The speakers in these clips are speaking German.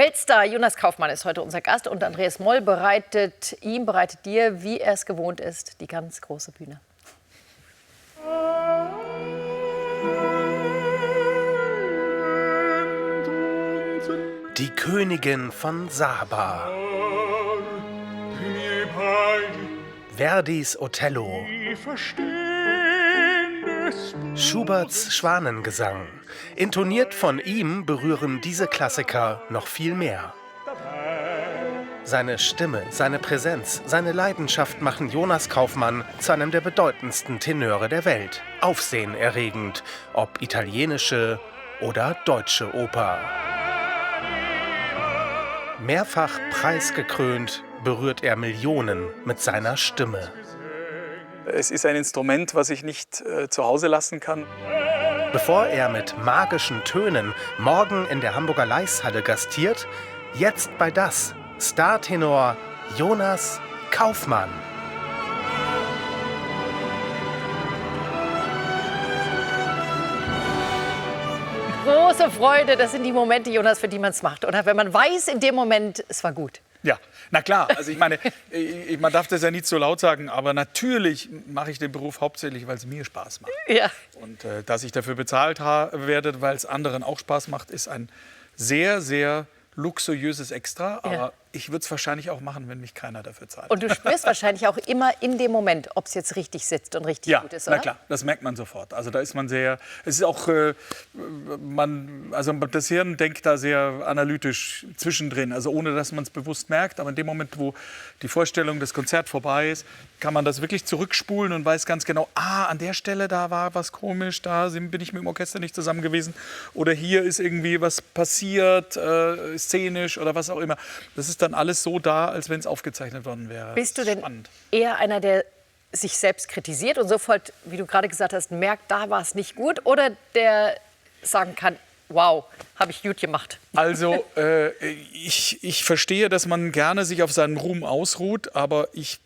Weltstar Jonas Kaufmann ist heute unser Gast und Andreas Moll bereitet dir, wie er es gewohnt ist, die ganz große Bühne. Die Königin von Saba. Verdis Othello. Schuberts Schwanengesang. Intoniert von ihm berühren diese Klassiker noch viel mehr. Seine Stimme, seine Präsenz, seine Leidenschaft machen Jonas Kaufmann zu einem der bedeutendsten Tenöre der Welt. Aufsehenerregend, ob italienische oder deutsche Oper. Mehrfach preisgekrönt berührt er Millionen mit seiner Stimme. Es ist ein Instrument, was ich nicht zu Hause lassen kann. Bevor er mit magischen Tönen morgen in der Hamburger Laeiszhalle gastiert, jetzt bei das Startenor Jonas Kaufmann. Große Freude, das sind die Momente, Jonas, für die man es macht. Oder wenn man weiß, in dem Moment, es war gut. Ja, na klar. Also ich meine, man darf das ja nicht so laut sagen, aber natürlich mache ich den Beruf hauptsächlich, weil es mir Spaß macht. Ja. Und dass ich dafür bezahlt werde, weil es anderen auch Spaß macht, ist ein sehr, sehr luxuriöses Extra. Aber Ja. ich würde es wahrscheinlich auch machen, wenn mich keiner dafür zahlt. Und du spürst wahrscheinlich auch immer in dem Moment, ob es jetzt richtig sitzt und richtig Ja, gut ist, oder? na klar, das merkt man sofort. Also da ist man sehr, es ist auch, das Hirn denkt da sehr analytisch zwischendrin, also ohne, dass man es bewusst merkt. Aber in dem Moment, wo die Vorstellung, das Konzert vorbei ist, kann man das wirklich zurückspulen und weiß ganz genau, an der Stelle, da war was komisch, bin ich mit dem Orchester nicht zusammen gewesen. Oder hier ist irgendwie was passiert, szenisch oder was auch immer. Das ist dann alles so da, als wenn es aufgezeichnet worden wäre. Bist du denn spannend. eher einer, der sich selbst kritisiert und sofort, wie du gerade gesagt hast, merkt, da war es nicht gut? Oder der sagen kann, wow, habe ich gut gemacht? Also ich verstehe, dass man gerne sich auf seinem Ruhm ausruht, aber ich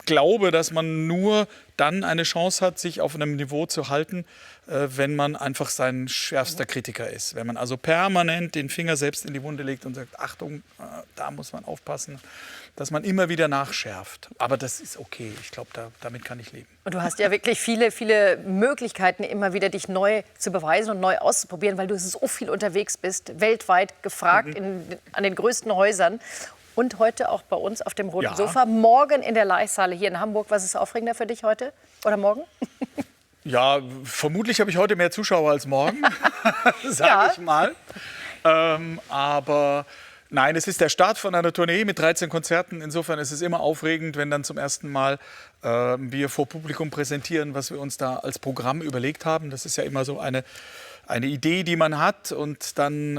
glaube, dass man nur dann eine Chance hat, sich auf einem Niveau zu halten, wenn man einfach sein schärfster Kritiker ist. Wenn man also permanent den Finger selbst in die Wunde legt und sagt, Achtung, da muss man aufpassen, dass man immer wieder nachschärft. Aber das ist okay, ich glaube, damit kann ich leben. Und du hast ja wirklich viele, viele Möglichkeiten, immer wieder dich neu zu beweisen und neu auszuprobieren, weil du so viel unterwegs bist, weltweit gefragt, an den größten Häusern. Und heute auch bei uns auf dem roten Sofa. Morgen in der Laeiszhalle hier in Hamburg. Was ist aufregender für dich heute oder morgen? Ja, vermutlich habe ich heute mehr Zuschauer als morgen, sage ich mal. Aber nein, es ist der Start von einer Tournee mit 13 Konzerten. Insofern ist es immer aufregend, wenn dann zum ersten Mal wir vor Publikum präsentieren, was wir uns da als Programm überlegt haben. Das ist ja immer so eine Idee, die man hat, und dann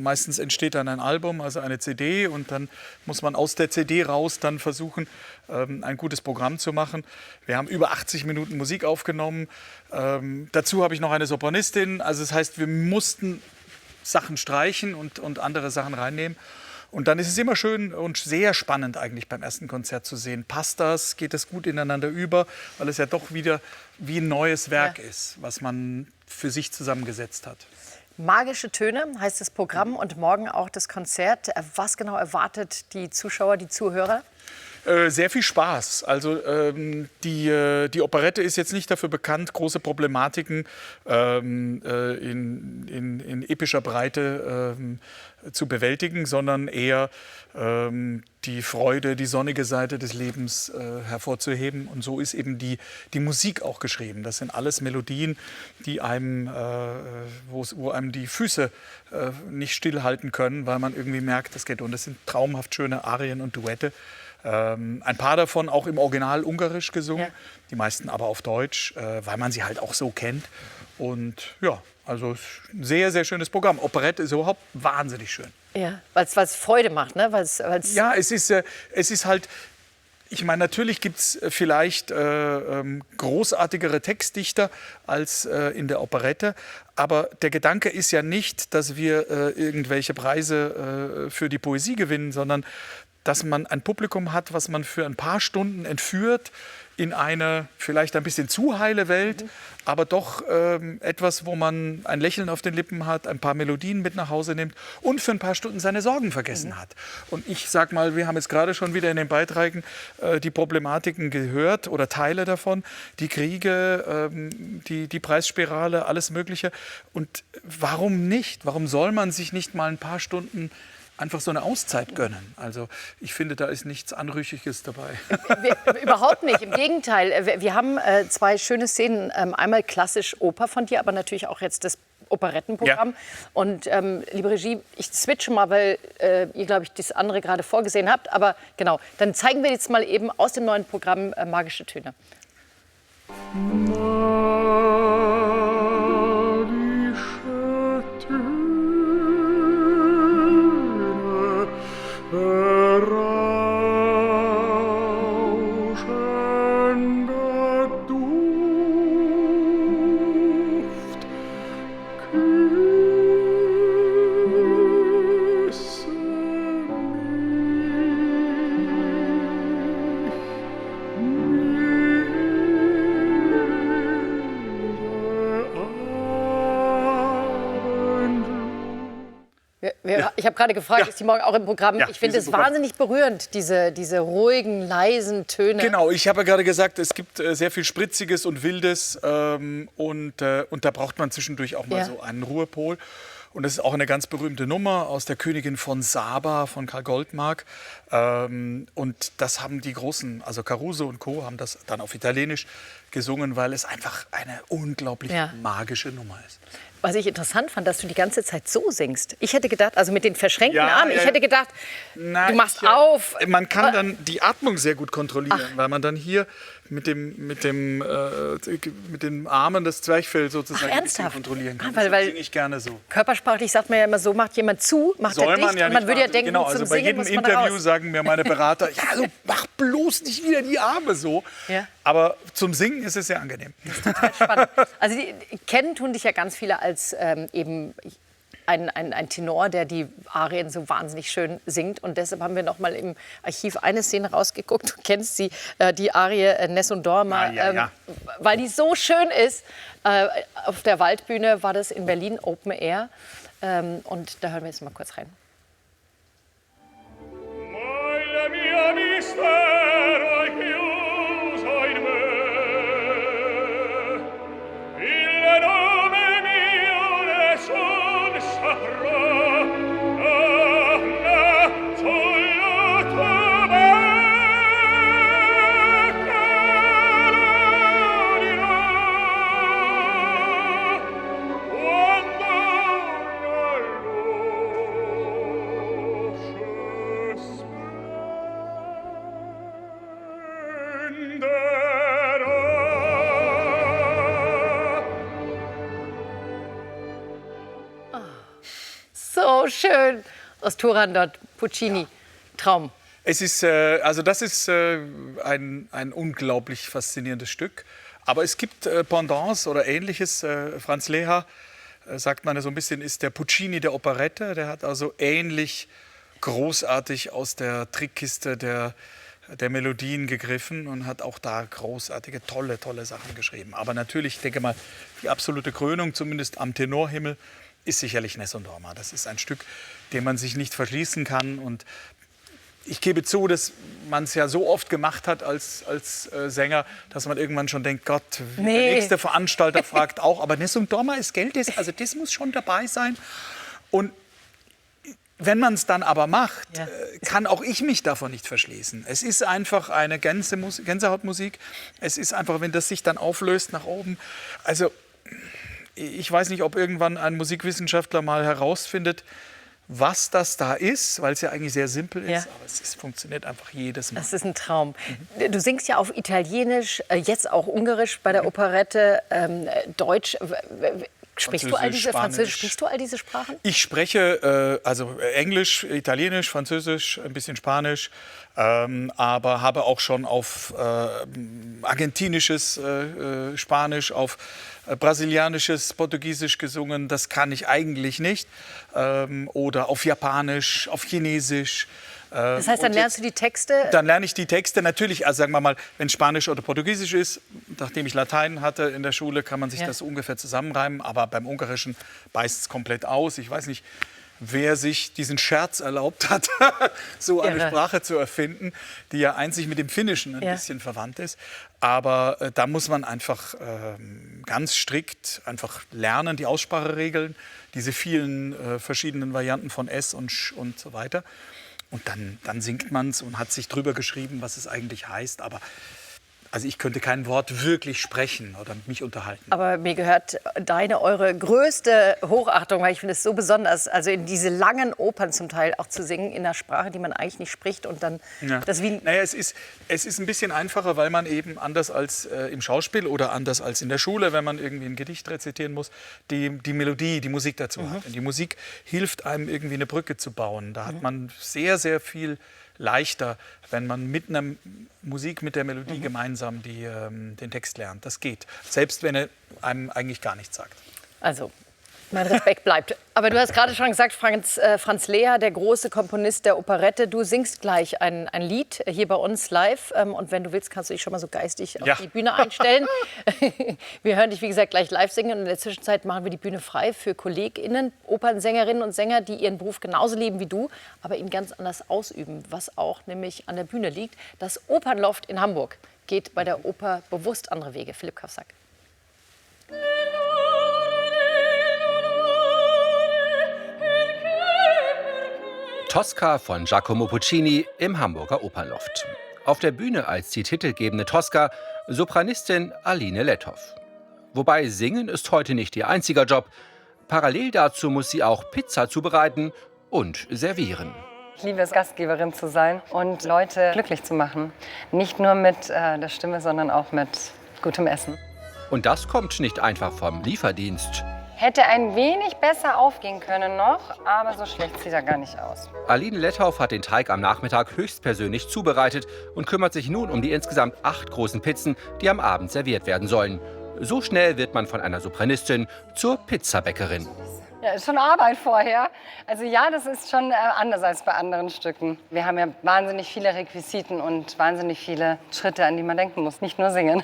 meistens entsteht dann ein Album, also eine CD, und dann muss man aus der CD raus dann versuchen, ein gutes Programm zu machen. Wir haben über 80 Minuten Musik aufgenommen. Dazu habe ich noch eine Sopranistin. Also das heißt, wir mussten Sachen streichen und andere Sachen reinnehmen. Und dann ist es immer schön und sehr spannend eigentlich beim ersten Konzert zu sehen. Passt das? Geht das gut ineinander über? Weil es ja doch wieder wie ein neues Werk ist, was man für sich zusammengesetzt hat. Magische Töne heißt das Programm und morgen auch das Konzert. Was genau erwartet die Zuschauer, die Zuhörer? Sehr viel Spaß. Also die Operette ist jetzt nicht dafür bekannt, große Problematiken in epischer Breite zu bewältigen, sondern eher die Freude, die sonnige Seite des Lebens hervorzuheben. Und so ist eben die Musik auch geschrieben. Das sind alles Melodien, die einem, wo einem die Füße nicht stillhalten können, weil man irgendwie merkt, das geht. Und das sind traumhaft schöne Arien und Duette. Ein paar davon auch im Original ungarisch gesungen, die meisten aber auf Deutsch, weil man sie halt auch so kennt. Und ja, also ein sehr, sehr schönes Programm. Operette ist überhaupt wahnsinnig schön. Ja, weil es Freude macht, ne? Ja, es ist halt, ich meine, natürlich gibt es vielleicht großartigere Textdichter als in der Operette, aber der Gedanke ist ja nicht, dass wir irgendwelche Preise für die Poesie gewinnen, sondern dass man ein Publikum hat, was man für ein paar Stunden entführt in eine vielleicht ein bisschen zu heile Welt, aber doch etwas, wo man ein Lächeln auf den Lippen hat, ein paar Melodien mit nach Hause nimmt und für ein paar Stunden seine Sorgen vergessen hat. Und ich sag mal, wir haben jetzt gerade schon wieder in den Beiträgen die Problematiken gehört oder Teile davon, die Kriege, die Preisspirale, alles Mögliche. Und warum nicht? Warum soll man sich nicht mal ein paar Stunden einfach so eine Auszeit gönnen? Also ich finde, da ist nichts Anrüchiges dabei. Überhaupt nicht, im Gegenteil. Wir haben zwei schöne Szenen. Einmal klassisch Oper von dir, aber natürlich auch jetzt das Operettenprogramm. Ja. Und liebe Regie, ich switche mal, weil ihr, glaube ich, das andere gerade vorgesehen habt. Aber genau, dann zeigen wir jetzt mal eben aus dem neuen Programm Magische Töne. Ich habe gerade gefragt, ist die morgen auch im Programm? Ja, ich finde es Programm. wahnsinnig berührend, diese ruhigen, leisen Töne. Genau, ich habe ja gerade gesagt, es gibt sehr viel Spritziges und Wildes und da braucht man zwischendurch auch mal so einen Ruhepol. Und das ist auch eine ganz berühmte Nummer aus der Königin von Saba von Karl Goldmark. Und das haben die Großen, also Caruso und Co., haben das dann auf Italienisch gesungen, weil es einfach eine unglaublich magische Nummer ist. Was ich interessant fand, dass du die ganze Zeit so singst. Ich hätte gedacht, also mit den verschränkten Armen, ich hätte gedacht, du machst auf. Man kann dann die Atmung sehr gut kontrollieren, weil man dann hier mit den Armen das Zwerchfell sozusagen ein bisschen kontrollieren kann. Weil das singe ich gerne so. Körpersprachlich sagt man ja immer so, macht jemand zu, macht er dicht. Ja, und man würde ja denken, genau, zum also bei Singen jedem muss man Interview raus. sagen mir meine Berater, ja, also mach bloß nicht wieder die Arme so. Ja. Aber zum Singen ist es sehr angenehm. Total spannend. Also kennen tun dich ja ganz viele als eben ein Tenor, der die Arien so wahnsinnig schön singt. Und deshalb haben wir noch mal im Archiv eine Szene rausgeguckt. Du kennst sie, die Arie Nessun Dorma, weil die so schön ist. Auf der Waldbühne war das in Berlin Open Air. Und da hören wir jetzt mal kurz rein. So schön. Aus Turandot, Puccini, Traum. Es ist, also das ist ein unglaublich faszinierendes Stück. Aber es gibt Pendants oder Ähnliches. Franz Lehár, sagt man so ein bisschen, ist der Puccini der Operette. Der hat also ähnlich großartig aus der Trickkiste der Melodien gegriffen und hat auch da großartige, tolle Sachen geschrieben. Aber natürlich, ich denke mal, die absolute Krönung, zumindest am Tenorhimmel, ist sicherlich Nessun Dorma. Das ist ein Stück, dem man sich nicht verschließen kann. Und ich gebe zu, dass man es ja so oft gemacht hat als Sänger, dass man irgendwann schon denkt, Gott, der nächste Veranstalter fragt auch, aber Nessun Dorma ist Geld, also das muss schon dabei sein. Und wenn man es dann aber macht, kann auch ich mich davon nicht verschließen. Es ist einfach eine Gänsehautmusik. Es ist einfach, wenn das sich dann auflöst nach oben. Also ich weiß nicht, ob irgendwann ein Musikwissenschaftler mal herausfindet, was das da ist, weil es ja eigentlich sehr simpel ist, aber es funktioniert einfach jedes Mal. Das ist ein Traum. Du singst ja auf Italienisch, jetzt auch Ungarisch bei der Operette, Deutsch. Sprichst du all diese Sprachen? Ich spreche also Englisch, Italienisch, Französisch, ein bisschen Spanisch, aber habe auch schon auf argentinisches Spanisch, auf brasilianisches Portugiesisch gesungen. Das kann ich eigentlich nicht. Oder auf Japanisch, auf Chinesisch. Das heißt, dann lernst du die Texte? Dann lerne ich die Texte natürlich, also sagen wir mal, wenn Spanisch oder Portugiesisch ist, nachdem ich Latein hatte in der Schule, kann man sich das ungefähr zusammenreimen, aber beim Ungarischen beißt es komplett aus. Ich weiß nicht, wer sich diesen Scherz erlaubt hat, so eine Sprache zu erfinden, die ja einzig mit dem Finnischen ein bisschen verwandt ist. Aber da muss man einfach ganz strikt einfach lernen, die Ausspracheregeln, diese vielen verschiedenen Varianten von S und Sch und so weiter. Und dann singt man es und hat sich drüber geschrieben, was es eigentlich heißt. Aber also ich könnte kein Wort wirklich sprechen oder mich unterhalten. Aber mir gehört eure größte Hochachtung, weil ich finde es so besonders, also in diese langen Opern zum Teil auch zu singen in einer Sprache, die man eigentlich nicht spricht und dann das wie... Naja, es ist ein bisschen einfacher, weil man eben anders als im Schauspiel oder anders als in der Schule, wenn man irgendwie ein Gedicht rezitieren muss, die Melodie, die Musik dazu hat. Und die Musik hilft einem irgendwie eine Brücke zu bauen. Da hat man sehr, sehr viel leichter, wenn man mit einer Musik, mit der Melodie gemeinsam den Text lernt. Das geht, selbst wenn er einem eigentlich gar nichts sagt. Also, mein Respekt bleibt. Aber du hast gerade schon gesagt, Franz Lehár, der große Komponist der Operette, du singst gleich ein Lied hier bei uns live. Und wenn du willst, kannst du dich schon mal so geistig auf die Bühne einstellen. Wir hören dich, wie gesagt, gleich live singen. Und in der Zwischenzeit machen wir die Bühne frei für KollegInnen, Opernsängerinnen und Sänger, die ihren Beruf genauso lieben wie du, aber ihn ganz anders ausüben, was auch nämlich an der Bühne liegt. Das Opernloft in Hamburg geht bei der Oper bewusst andere Wege. Philipp Kawsak. Tosca von Giacomo Puccini im Hamburger Opernloft. Auf der Bühne als die titelgebende Tosca Sopranistin Aline Lettow. Wobei Singen ist heute nicht ihr einziger Job. Parallel dazu muss sie auch Pizza zubereiten und servieren. Ich liebe es, Gastgeberin zu sein und Leute glücklich zu machen. Nicht nur mit der Stimme, sondern auch mit gutem Essen. Und das kommt nicht einfach vom Lieferdienst. Hätte ein wenig besser aufgehen können noch, aber so schlecht sieht er gar nicht aus. Aline Lettow hat den Teig am Nachmittag höchstpersönlich zubereitet und kümmert sich nun um die insgesamt 8 großen Pizzen, die am Abend serviert werden sollen. So schnell wird man von einer Sopranistin zur Pizzabäckerin. Ja, ist schon Arbeit vorher. Also ja, das ist schon anders als bei anderen Stücken. Wir haben ja wahnsinnig viele Requisiten und wahnsinnig viele Schritte, an die man denken muss, nicht nur singen.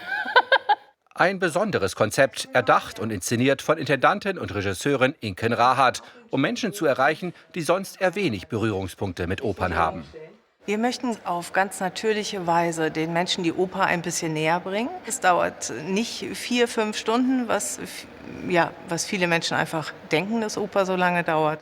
Ein besonderes Konzept, erdacht und inszeniert von Intendantin und Regisseurin Inken Rahat, um Menschen zu erreichen, die sonst eher wenig Berührungspunkte mit Opern haben. Wir möchten auf ganz natürliche Weise den Menschen die Oper ein bisschen näher bringen. Es dauert nicht 4-5 Stunden, was viele Menschen einfach denken, dass Oper so lange dauert.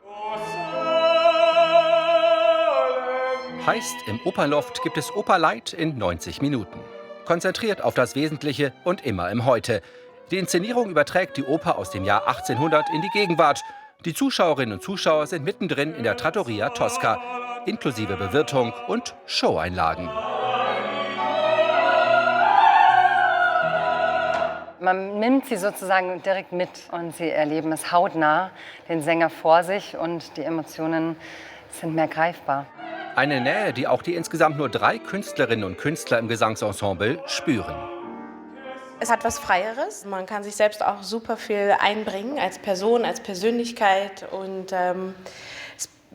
Heißt, im Opernloft gibt es Oper Light in 90 Minuten. Konzentriert auf das Wesentliche und immer im Heute. Die Inszenierung überträgt die Oper aus dem Jahr 1800 in die Gegenwart. Die Zuschauerinnen und Zuschauer sind mittendrin in der Trattoria Tosca, inklusive Bewirtung und Showeinlagen. Man nimmt sie sozusagen direkt mit und sie erleben es hautnah, den Sänger vor sich und die Emotionen sind mehr greifbar. Eine Nähe, die auch die insgesamt nur 3 Künstlerinnen und Künstler im Gesangsensemble spüren. Es hat was Freieres. Man kann sich selbst auch super viel einbringen als Person, als Persönlichkeit und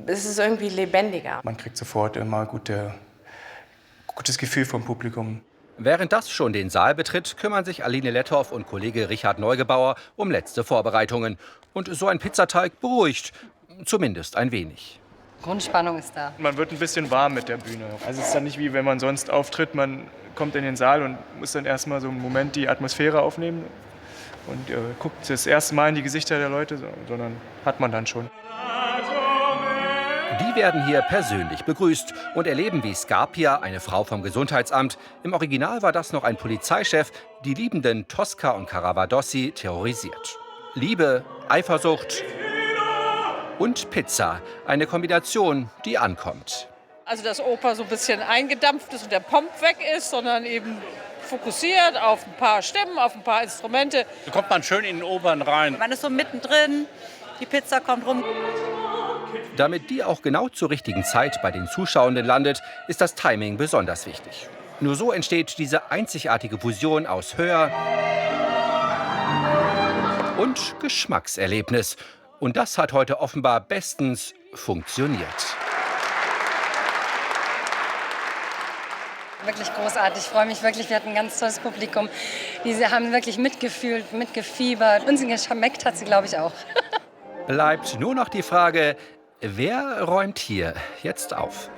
es ist irgendwie lebendiger. Man kriegt sofort immer gutes Gefühl vom Publikum. Während das schon den Saal betritt, kümmern sich Aline Lettow und Kollege Richard Neugebauer um letzte Vorbereitungen. Und so ein Pizzateig beruhigt, zumindest ein wenig. Grundspannung ist da. Man wird ein bisschen warm mit der Bühne. Also es ist dann nicht wie wenn man sonst auftritt, man kommt in den Saal und muss dann erstmal so einen Moment die Atmosphäre aufnehmen und guckt das erste Mal in die Gesichter der Leute, sondern hat man dann schon. Die werden hier persönlich begrüßt und erleben, wie Scarpia, eine Frau vom Gesundheitsamt, im Original war das noch ein Polizeichef, die liebenden Tosca und Caravadossi terrorisiert. Liebe, Eifersucht und Pizza, eine Kombination, die ankommt. Also dass Oper so ein bisschen eingedampft ist und der Pomp weg ist, sondern eben fokussiert auf ein paar Stimmen, auf ein paar Instrumente. Da kommt man schön in den Opern rein. Man ist so mittendrin, die Pizza kommt rum. Damit die auch genau zur richtigen Zeit bei den Zuschauenden landet, ist das Timing besonders wichtig. Nur so entsteht diese einzigartige Fusion aus Hör- und Geschmackserlebnis. Und das hat heute offenbar bestens funktioniert. Wirklich großartig. Ich freue mich wirklich. Wir hatten ein ganz tolles Publikum. Die haben wirklich mitgefühlt, mitgefiebert. Und sie geschmeckt hat sie, glaube ich, auch. Bleibt nur noch die Frage, wer räumt hier jetzt auf?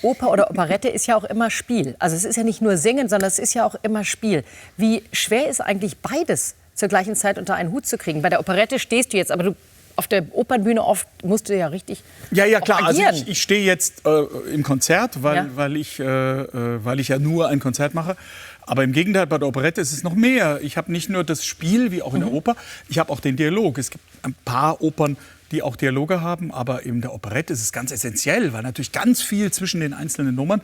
Oper oder Operette ist ja auch immer Spiel. Also es ist ja nicht nur Singen, sondern es ist ja auch immer Spiel. Wie schwer ist eigentlich beides zur gleichen Zeit unter einen Hut zu kriegen? Bei der Operette stehst du jetzt, aber du auf der Opernbühne oft musst du ja richtig klar. agieren. Also ich stehe jetzt im Konzert, weil ich ja nur ein Konzert mache. Aber im Gegenteil, bei der Operette ist es noch mehr. Ich habe nicht nur das Spiel, wie auch in der Oper, ich habe auch den Dialog. Es gibt ein paar Opern, die auch Dialoge haben, aber in der Operette ist es ganz essentiell, weil natürlich ganz viel zwischen den einzelnen Nummern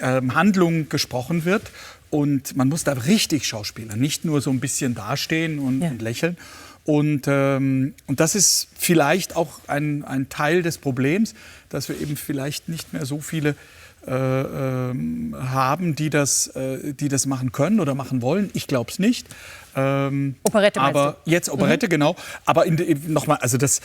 Handlung gesprochen wird. Und man muss da richtig schauspielern, nicht nur so ein bisschen dastehen und lächeln. Und das ist vielleicht auch ein Teil des Problems, dass wir eben vielleicht nicht mehr so viele haben, die das machen können oder machen wollen. Ich glaube es nicht. Operette aber jetzt Operette, genau. Aber nochmal, also das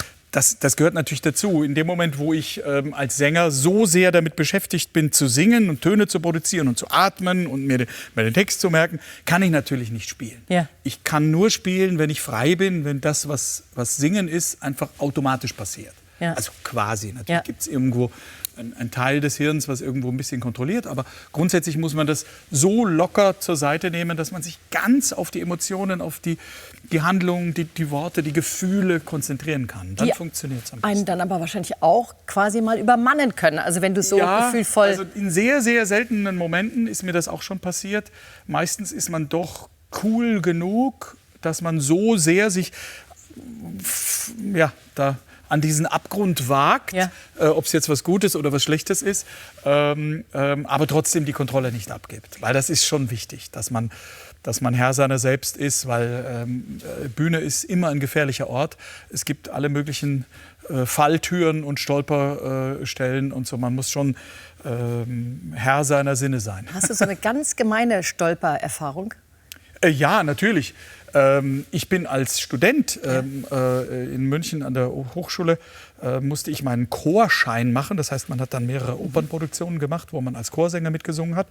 gehört natürlich dazu. In dem Moment, wo ich als Sänger so sehr damit beschäftigt bin, zu singen und Töne zu produzieren und zu atmen und mir den Text zu merken, kann ich natürlich nicht spielen. Ja. Ich kann nur spielen, wenn ich frei bin, wenn das, was Singen ist, einfach automatisch passiert. Ja. Also quasi. Natürlich gibt es irgendwo ein Teil des Hirns, was irgendwo ein bisschen kontrolliert. Aber grundsätzlich muss man das so locker zur Seite nehmen, dass man sich ganz auf die Emotionen, auf die Handlungen, die Worte, die Gefühle konzentrieren kann. Dann funktioniert es am besten. Einen dann aber wahrscheinlich auch quasi mal übermannen können. Also wenn du so gefühlvoll... Also in sehr, sehr seltenen Momenten ist mir das auch schon passiert. Meistens ist man doch cool genug, dass man so sehr sich da an diesen Abgrund wagt, ob es jetzt was Gutes oder was Schlechtes ist, aber trotzdem die Kontrolle nicht abgibt. Weil das ist schon wichtig, dass man Herr seiner selbst ist, weil Bühne ist immer ein gefährlicher Ort. Es gibt alle möglichen Falltüren und Stolperstellen und so. Man muss schon Herr seiner Sinne sein. Hast du so eine ganz gemeine Stolpererfahrung? Ja, natürlich. Ich bin als Student in München an der Hochschule, musste ich meinen Chorschein machen. Das heißt, man hat dann mehrere Opernproduktionen gemacht, wo man als Chorsänger mitgesungen hat.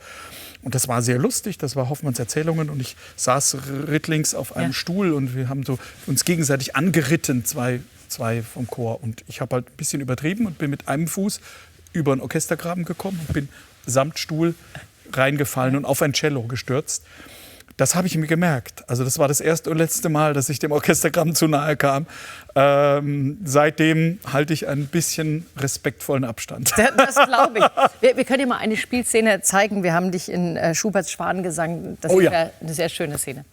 Und das war sehr lustig. Das war Hoffmanns Erzählungen. Und ich saß rittlings auf einem Stuhl und wir haben so uns gegenseitig angeritten, zwei vom Chor. Und ich habe halt ein bisschen übertrieben und bin mit einem Fuß über einen Orchestergraben gekommen und bin samt Stuhl reingefallen und auf ein Cello gestürzt. Das habe ich mir gemerkt. Also das war das erste und letzte Mal, dass ich dem Orchestergraben zu nahe kam. Seitdem halte ich ein bisschen respektvollen Abstand. Das glaube ich. Wir können dir mal eine Spielszene zeigen. Wir haben dich in Schuberts Schwanengesang. Das ist eine sehr schöne Szene.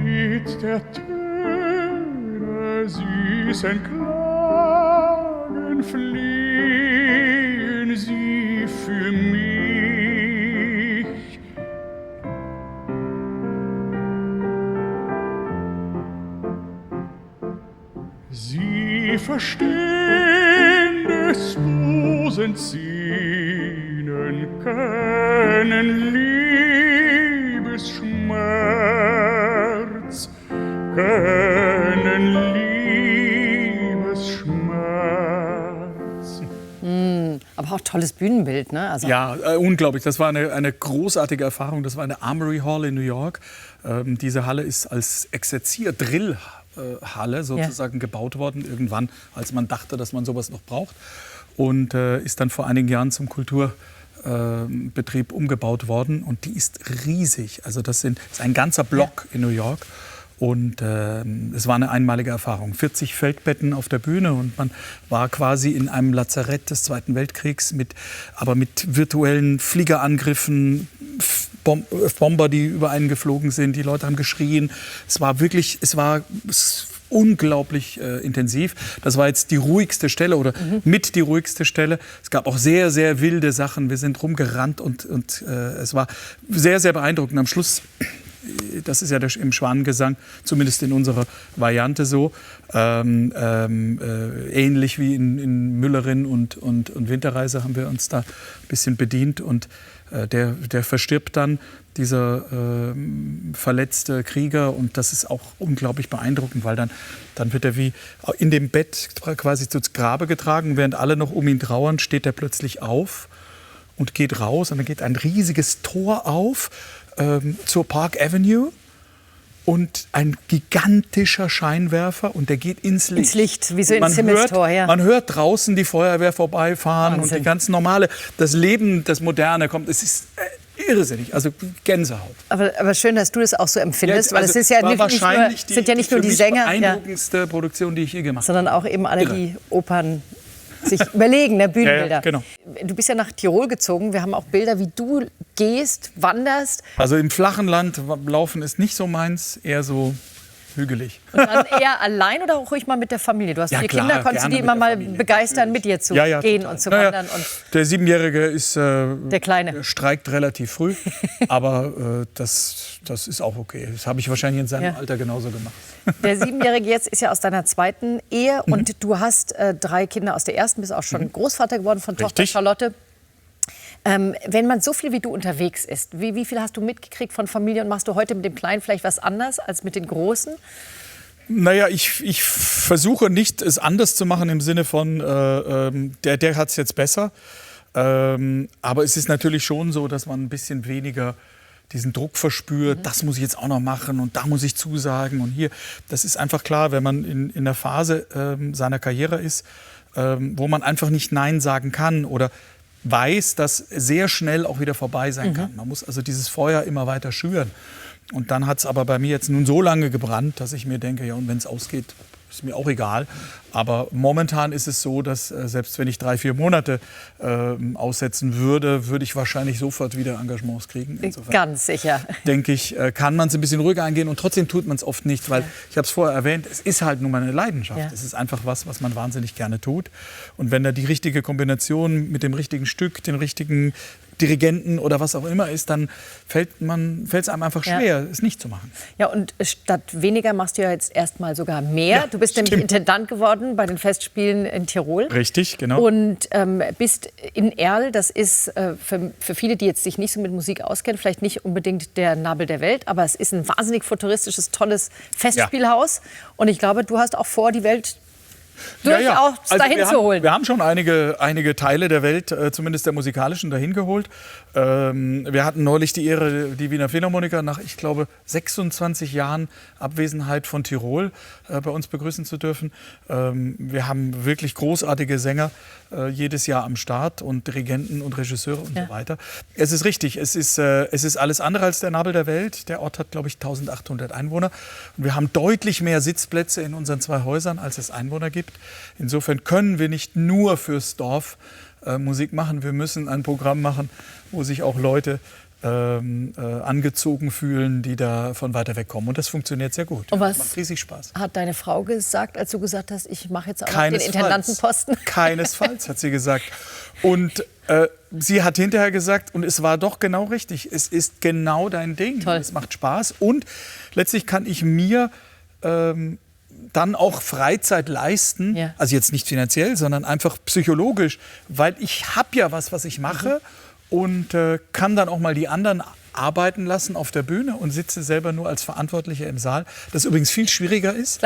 Mit der Töne süßen Klagen fliehen sie für mich. Sie verstehen des losen Sinnen, können Liebesschmerz, können Liebesschmerz. Aber auch tolles Bühnenbild, ne? Also ja, unglaublich. Das war eine großartige Erfahrung. Das war eine Armory Hall in New York. Diese Halle ist als Exerzierhalle sozusagen gebaut worden, irgendwann, als man dachte, dass man sowas noch braucht. Und ist dann vor einigen Jahren zum Kulturbetrieb umgebaut worden. Und die ist riesig. Also das ist ein ganzer Block in New York. Und es war eine einmalige Erfahrung. 40 Feldbetten auf der Bühne und man war quasi in einem Lazarett des Zweiten Weltkriegs, aber mit virtuellen Fliegerangriffen, Bomber, die über einen geflogen sind. Die Leute haben geschrien. Es war unglaublich intensiv. Das war jetzt die ruhigste Stelle oder mit die ruhigste Stelle. Es gab auch sehr, sehr wilde Sachen. Wir sind rumgerannt und es war sehr, sehr beeindruckend. Am Schluss das ist ja im Schwanengesang, zumindest in unserer Variante so, ähnlich wie in Müllerin und Winterreise haben wir uns da ein bisschen bedient. Und der verstirbt dann, dieser verletzte Krieger, und das ist auch unglaublich beeindruckend, weil dann wird er wie in dem Bett quasi zu Grabe getragen, während alle noch um ihn trauern, steht er plötzlich auf und geht raus, und dann geht ein riesiges Tor auf zur Park Avenue und ein gigantischer Scheinwerfer, und der geht ins Licht. Ins Licht, wie so ins Himmelstor, ja. Man hört draußen die Feuerwehr vorbeifahren. Wahnsinn. Und die ganz normale, das Leben, das Moderne kommt. Es ist irrsinnig, also Gänsehaut. Aber schön, dass du das auch so empfindest, weil es ist ja war nicht wahrscheinlich nur die Sänger, beeindruckendste Produktion, die ich je gemacht habe. sondern auch eben alle, die Opern sich überlegen, ne, Bühnenbilder. Ja, genau. Du bist ja nach Tirol gezogen. Wir haben auch Bilder, wie du gehst, wanderst. Also im flachen Land laufen ist nicht so meins, eher so hügelig. Und dann eher allein oder auch ruhig mal mit der Familie? Du hast Ja, 4 klar, Kinder, konntest du die gerne immer mit der mal Familie, begeistern, mit dir zu gehen total. und zu wandern? Und Der 7-Jährige ist der Kleine streikt relativ früh, aber das ist auch okay. Das habe ich wahrscheinlich in seinem Alter genauso gemacht. Der 7-Jährige jetzt ist ja aus deiner zweiten Ehe und du hast 3 Kinder aus der ersten, bist auch schon Großvater geworden von Tochter Charlotte. Wenn man so viel wie du unterwegs ist, wie viel hast du mitgekriegt von Familie, und machst du heute mit dem Kleinen vielleicht was anders als mit den Großen? Naja, ich versuche nicht, es anders zu machen im Sinne von, der hat es jetzt besser. Aber es ist natürlich schon so, dass man ein bisschen weniger diesen Druck verspürt, das muss ich jetzt auch noch machen und da muss ich zusagen und hier. Das ist einfach klar, wenn man in der Phase seiner Karriere ist, wo man einfach nicht Nein sagen kann oder weiß, dass sehr schnell auch wieder vorbei sein kann. Man muss also dieses Feuer immer weiter schüren. Und dann hat es aber bei mir jetzt nun so lange gebrannt, dass ich mir denke, ja, und wenn es ausgeht, ist mir auch egal. Aber momentan ist es so, dass selbst wenn ich 3-4 Monate aussetzen würde, würde ich wahrscheinlich sofort wieder Engagements kriegen. Insofern, ganz sicher. denke ich, kann man es ein bisschen ruhiger angehen, und trotzdem tut man es oft nicht, weil ich habe es vorher erwähnt, es ist halt nun mal eine Leidenschaft. Ja. Es ist einfach was man wahnsinnig gerne tut. Und wenn da die richtige Kombination mit dem richtigen Stück, den richtigen Dirigenten oder was auch immer ist, dann fällt es einem einfach schwer, es nicht zu machen. Ja, und statt weniger machst du ja jetzt erstmal sogar mehr. Ja, du bist nämlich Intendant geworden bei den Festspielen in Tirol. Richtig, genau. Und bist in Erl, das ist für viele, die jetzt sich nicht so mit Musik auskennen, vielleicht nicht unbedingt der Nabel der Welt, aber es ist ein wahnsinnig futuristisches, tolles Festspielhaus. Ja. Und ich glaube, du hast auch vor, die Welt durchaus dahin zu holen. Wir haben schon einige Teile der Welt, zumindest der musikalischen, dahin geholt. Wir hatten neulich die Ehre, die Wiener Philharmoniker nach, ich glaube, 26 Jahren Abwesenheit von Tirol bei uns begrüßen zu dürfen. Wir haben wirklich großartige Sänger jedes Jahr am Start und Dirigenten und Regisseure und so weiter. Es ist richtig, es ist alles andere als der Nabel der Welt. Der Ort hat, glaube ich, 1800 Einwohner. Und wir haben deutlich mehr Sitzplätze in unseren 2 Häusern, als es Einwohner gibt. Insofern können wir nicht nur fürs Dorf Musik machen. Wir müssen ein Programm machen, wo sich auch Leute angezogen fühlen, die da von weiter weg kommen. Und das funktioniert sehr gut. Und was macht riesig Spaß. Hat deine Frau gesagt, als du gesagt hast, ich mache jetzt auch noch den Intendantenposten? Keinesfalls, hat sie gesagt. Und sie hat hinterher gesagt, und es war doch genau richtig, es ist genau dein Ding. Toll. Es macht Spaß. Und letztlich kann ich mir dann auch Freizeit leisten, also jetzt nicht finanziell, sondern einfach psychologisch, weil ich habe ja was ich mache und kann dann auch mal die anderen arbeiten lassen auf der Bühne und sitze selber nur als Verantwortlicher im Saal. Das übrigens viel schwieriger ist,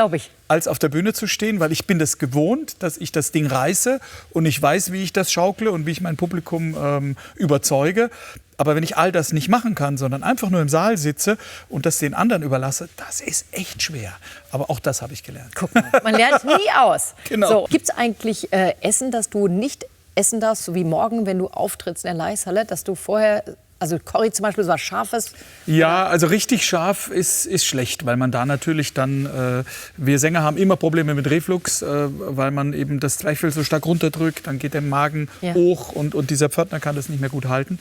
als auf der Bühne zu stehen, weil ich bin das gewohnt, dass ich das Ding reiße und ich weiß, wie ich das schaukle und wie ich mein Publikum überzeuge. Aber wenn ich all das nicht machen kann, sondern einfach nur im Saal sitze und das den anderen überlasse, das ist echt schwer. Aber auch das habe ich gelernt. Guck mal, man lernt nie aus. Genau. So, gibt es eigentlich Essen, das du nicht essen darfst, so wie morgen, wenn du auftrittst in der Leishalle, dass du vorher, also Curry zum Beispiel, so was Scharfes? Ja, also richtig scharf ist schlecht, weil man da natürlich dann, wir Sänger haben immer Probleme mit Reflux, weil man eben das Zwerchfell so stark runterdrückt, dann geht der Magen hoch und dieser Pförtner kann das nicht mehr gut halten.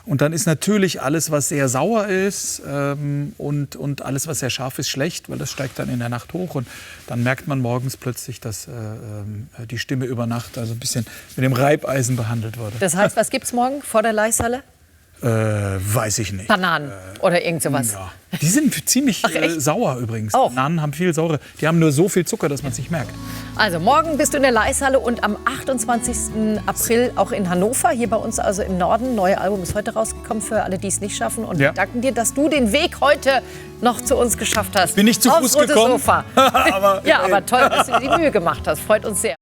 Und dann ist natürlich alles, was sehr sauer ist und alles, was sehr scharf ist, schlecht, weil das steigt dann in der Nacht hoch. Und dann merkt man morgens plötzlich, dass die Stimme über Nacht also ein bisschen mit dem Reibeisen behandelt wurde. Das heißt, was gibt es morgen vor der Leishalle? Weiß ich nicht. Bananen oder irgend sowas. Ja. Die sind ziemlich sauer übrigens. Auch. Bananen haben viel Säure. Die haben nur so viel Zucker, dass man es nicht merkt. Also morgen bist du in der Leishalle und am 28. April auch in Hannover, hier bei uns also im Norden. Neue Album ist heute rausgekommen für alle, die es nicht schaffen. Und wir danken dir, dass du den Weg heute noch zu uns geschafft hast. Bin ich zu Fuß gekommen? Sofa. aber toll, dass du dir die Mühe gemacht hast. Freut uns sehr.